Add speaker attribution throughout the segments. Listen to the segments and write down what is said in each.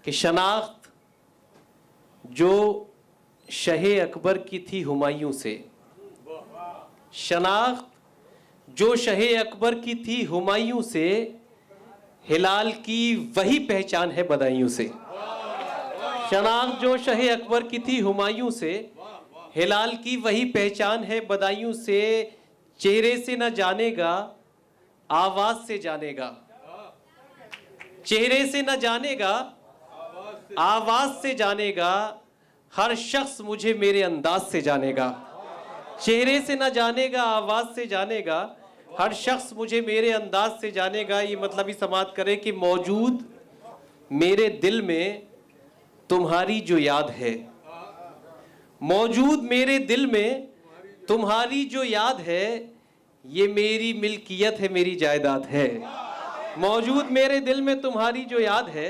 Speaker 1: कि शनाख्त जो शहे अकबर की थी हुमायूं से, शनाख्त जो शहे अकबर की थी हुमायूं से, हिलाल की वही पहचान है बदायूं से। शनाख्त जो शहे अकबर की थी हुमायूं से, हिलाल की वही पहचान है बदायूं से। चेहरे से न जानेगा, आवाज से जानेगा। चेहरे से न जानेगा, आवाज से जानेगा। हर शख्स मुझे मेरे अंदाज से जानेगा। चेहरे से न जानेगा, आवाज से जानेगा। हर शख्स मुझे मेरे अंदाज से जानेगा। ये मतलब ही समाप्त करें कि मौजूद मेरे दिल में तुम्हारी जो याद है, मौजूद मेरे दिल में तुम्हारी जो याद है, ये मेरी मिल्कियत है, मेरी जायदाद है। मौजूद मेरे दिल में तुम्हारी जो याद है,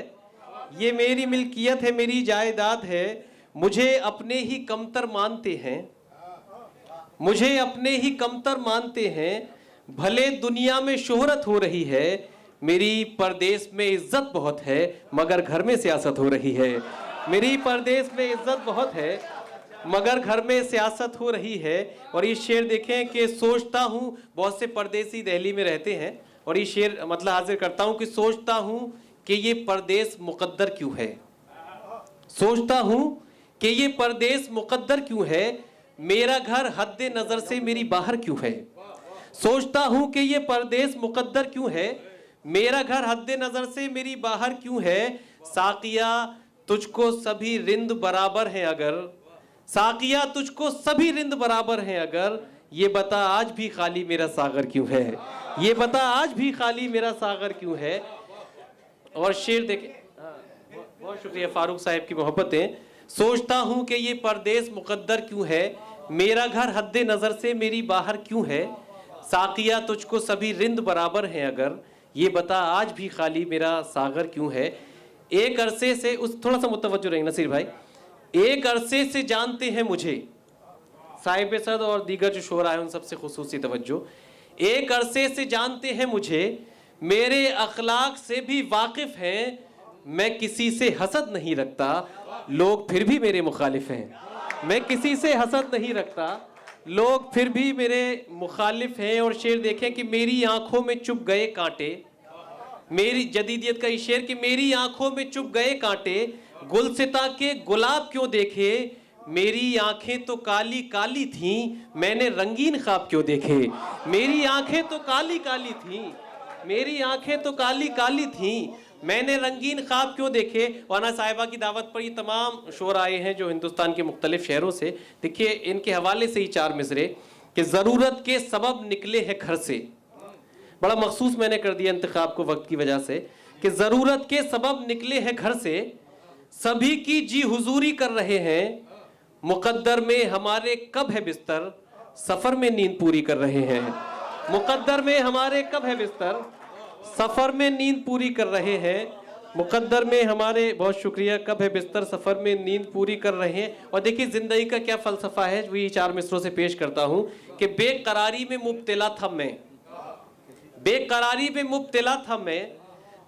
Speaker 1: ये मेरी मिल्कियत है, मेरी जायदाद है। मुझे अपने ही कमतर मानते हैं, मुझे अपने ही कमतर मानते हैं। भले दुनिया में शोहरत हो रही है, मेरी परदेश में इज्जत बहुत है, मगर घर में सियासत हो रही है। मेरी परदेश में इज्जत बहुत है, मगर घर में सियासत हो रही है। और ये शेर देखें कि सोचता हूँ, बहुत से परदेसी दिल्ली में रहते हैं, और ये शेर मतलब हाजिर करता हूँ कि सोचता हूँ कि ये परदेश मुकद्दर क्यों है। सोचता हूँ कि ये परदेश मुकद्दर क्यों है, मेरा घर हद्दे नजर से मेरी बाहर क्यों है। सोचता हूँ कि ये परदेश मुकद्दर क्यों है, मेरा घर हद्दे नजर से मेरी बाहर क्यों है। साकिया तुझको सभी रिंद बराबर हैं अगर, साकिया तुझको सभी रिंद बराबर हैं अगर, ये बता आज भी खाली मेरा सागर क्यों है। ये बता आज भी खाली मेरा सागर क्यों है। और शेर देखे, बहुत शुक्रिया फारूक साहब की मोहब्बतें। सोचता हूँ कि ये परदेश मुकद्दर क्यों है, मेरा घर हद्दे नजर से मेरी बाहर क्यों है। साकिया तुझको सभी रिंद बराबर हैं अगर, ये बता आज भी खाली मेरा सागर क्यों है। एक अरसे से, उस थोड़ा सा मुतवज्जो रहेंगे नसीर भाई, एक अरसे से जानते हैं मुझे, साहिब सद और दीगर जो शोरा है उन सबसे खुसूसी तवज्जो। एक अरसे से जानते हैं मुझे, मेरे अखलाक से भी वाकिफ हैं। मैं किसी से हसद नहीं रखता, लोग फिर भी मेरे मुखालिफ हैं। मैं किसी से हसद नहीं रखता, लोग फिर भी मेरे मुखालिफ हैं। और शेर देखें कि मेरी आंखों में चुभ गए कांटे, मेरी जदीदियत का ये शेर कि मेरी आंखों में चुभ गए कांटे, गुलसिता के गुलाब क्यों देखे। मेरी आंखें तो काली काली थीं, मैंने रंगीन ख्वाब क्यों देखे। मेरी आंखें तो काली काली थीं, मेरी आंखें तो काली काली थीं, मैंने रंगीन ख्वाब क्यों देखे। वाना साहिबा की दावत पर ये तमाम शोर आए हैं जो हिंदुस्तान के मुख्तलिफ शहरों से। देखिए इनके हवाले से ही चार मिसरे कि ज़रूरत के सबब निकले हैं घर से। बड़ा मखसूस मैंने कर दिया इंतखाब को वक्त की वजह से कि ज़रूरत के सबब निकले हैं घर से, सभी की जी हुजूरी कर रहे हैं। मुकद्दर में हमारे कब है बिस्तर, सफ़र में नींद पूरी कर रहे हैं। मुकद्दर में हमारे कब है बिस्तर, सफ़र में नींद पूरी कर रहे हैं। मुकद्दर में हमारे, बहुत शुक्रिया, कब है बिस्तर, सफ़र में नींद पूरी कर रहे हैं। और देखिए ज़िंदगी का क्या फ़लसफ़ा है, वही चार मिसरों से पेश करता हूँ कि बेकरारी में मुब्तला था मैं, बेकरारी में मुब्तला था मैं,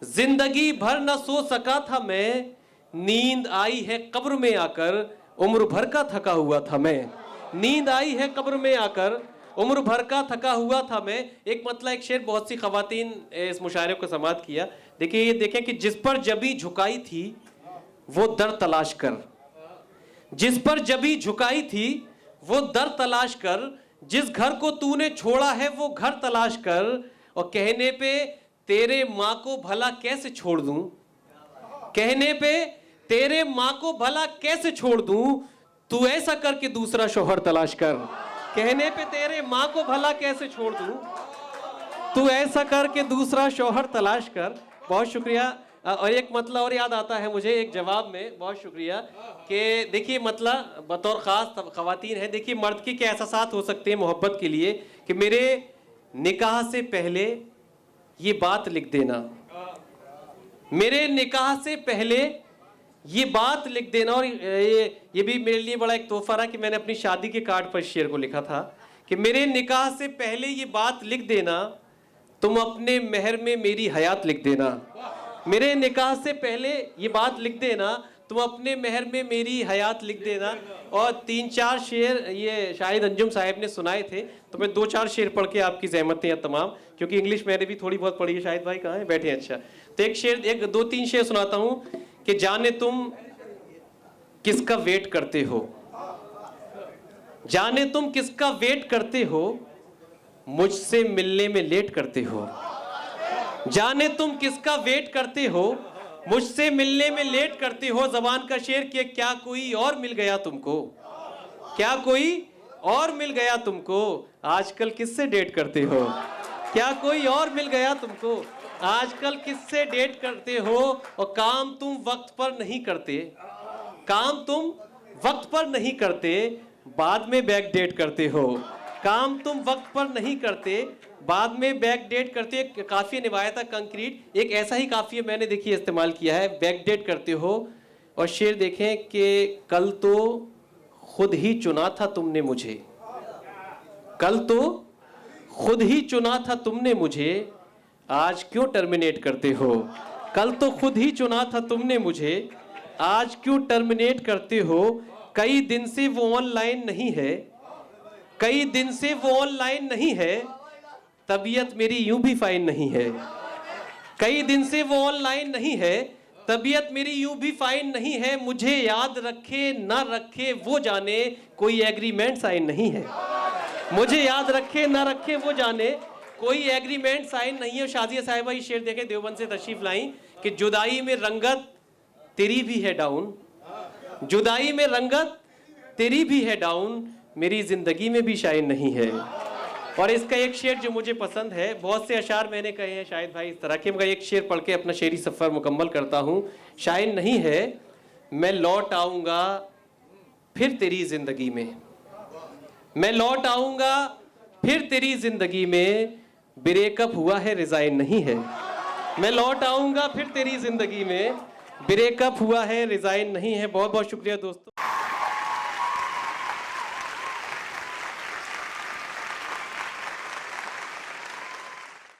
Speaker 1: जिंदगी भर न सो सका था मैं। नींद आई है कब्र में आकर, उम्र भर का थका हुआ था मैं। नींद आई है कब्र में आकर, उम्र भर का थका हुआ था मैं। एक मतलब एक शेर बहुत सी खवातीन इस मुशायरे को समात किया। देखिए ये देखें कि जिस पर जबी झुकाई थी वो दर तलाश कर, जिस पर जबी झुकाई थी वो दर तलाश कर, जिस घर को तूने छोड़ा है वो घर तलाश कर। और कहने पे तेरे माँ को भला कैसे छोड़ दूं, कहने पे तेरे माँ को भला कैसे छोड़ दूं, तू ऐसा करके दूसरा शौहर तलाश कर। कहने पे तेरे माँ को भला कैसे छोड़ दूं, तू ऐसा करके दूसरा शौहर तलाश कर। बहुत शुक्रिया। और एक मतलब और याद आता है मुझे एक जवाब में, बहुत शुक्रिया, कि देखिए मतलब बतौर ख़ास ख़वातीन है, देखिए मर्द के क्या एहसास हो सकते हैं मोहब्बत के लिए कि मेरे निकाह से पहले ये बात लिख देना, मेरे निकाह से पहले ये बात लिख देना। और ये भी मेरे लिए बड़ा एक तोहफा रहा कि मैंने अपनी शादी के कार्ड पर शेर को लिखा था कि मेरे निकाह से पहले ये बात लिख देना, तुम अपने महर में मेरी हयात लिख देना। मेरे निकाह से पहले ये बात लिख देना, तुम अपने महर में मेरी हयात लिख देना। और 3-4 शेर ये शाहिद अंजुम साहब ने सुनाए थे, तो मैं 2-4 शेर पढ़ के आपकी ज़हमतें हैं तमाम, क्योंकि इंग्लिश मैंने भी थोड़ी बहुत पढ़ी है। शाहिद भाई कहाँ हैं? बैठे हैं। अच्छा, तो एक शेर, 2-3 शेर सुनाता हूँ कि जाने तुम किसका वेट करते हो, जाने तुम किसका वेट करते हो, मुझसे मिलने में लेट करते हो। जाने तुम किसका वेट करते हो, मुझसे मिलने में लेट करते हो। ज़बान का शेर कि क्या कोई और मिल गया तुमको, क्या कोई और मिल गया तुमको, आजकल किससे डेट करते हो। क्या कोई और मिल गया तुमको, आजकल किससे डेट करते हो। और काम तुम वक्त पर नहीं करते, काम तुम वक्त पर नहीं करते, बाद में बैक डेट करते हो। काम तुम वक्त पर नहीं करते, बाद में बैक डेट करते। काफी निभाया कंक्रीट, एक ऐसा ही काफी मैंने देखिए इस्तेमाल किया है, बैक डेट करते हो। और शेर देखें कि कल तो खुद ही चुना था तुमने मुझे, कल तो खुद ही चुना था तुमने मुझे, आज क्यों टर्मिनेट करते हो। कल तो खुद ही चुना था तुमने मुझे, आज क्यों टर्मिनेट करते हो। कई दिन से वो ऑनलाइन नहीं है, कई दिन से वो ऑनलाइन नहीं है, तबीयत मेरी यूं भी फाइन नहीं है। कई दिन से वो ऑनलाइन नहीं है, तबीयत मेरी यूं भी फाइन नहीं है। मुझे याद रखे ना रखे वो जाने, कोई एग्रीमेंट साइन नहीं है। मुझे याद रखे ना रखे वो जाने, कोई एग्रीमेंट साइन नहीं है। शाजिया साहिबा ये शेर देखे, देवबंद से तशरीफ लाई कि जुदाई में रंगत तेरी भी है डाउन, जुदाई में रंगत तेरी भी है डाउन, मेरी जिंदगी में भी शाइन नहीं है। और इसका एक शेर जो मुझे पसंद है, बहुत से अशार मैंने कहे हैं शाहिद भाई इस तरह के, मगर एक शेर पढ़ के अपना शेरी सफ़र मुकम्मल करता हूँ। शाइन नहीं है, मैं लौट आऊँगा फिर तेरी ज़िंदगी में, मैं लौट आऊँगा फिर तेरी ज़िंदगी में, ब्रेकअप हुआ है रिज़ाइन नहीं है। मैं लौट आऊँगा फिर तेरी ज़िंदगी में, ब्रेकअप हुआ है रिज़ाइन नहीं है। बहुत बहुत शुक्रिया दोस्तों।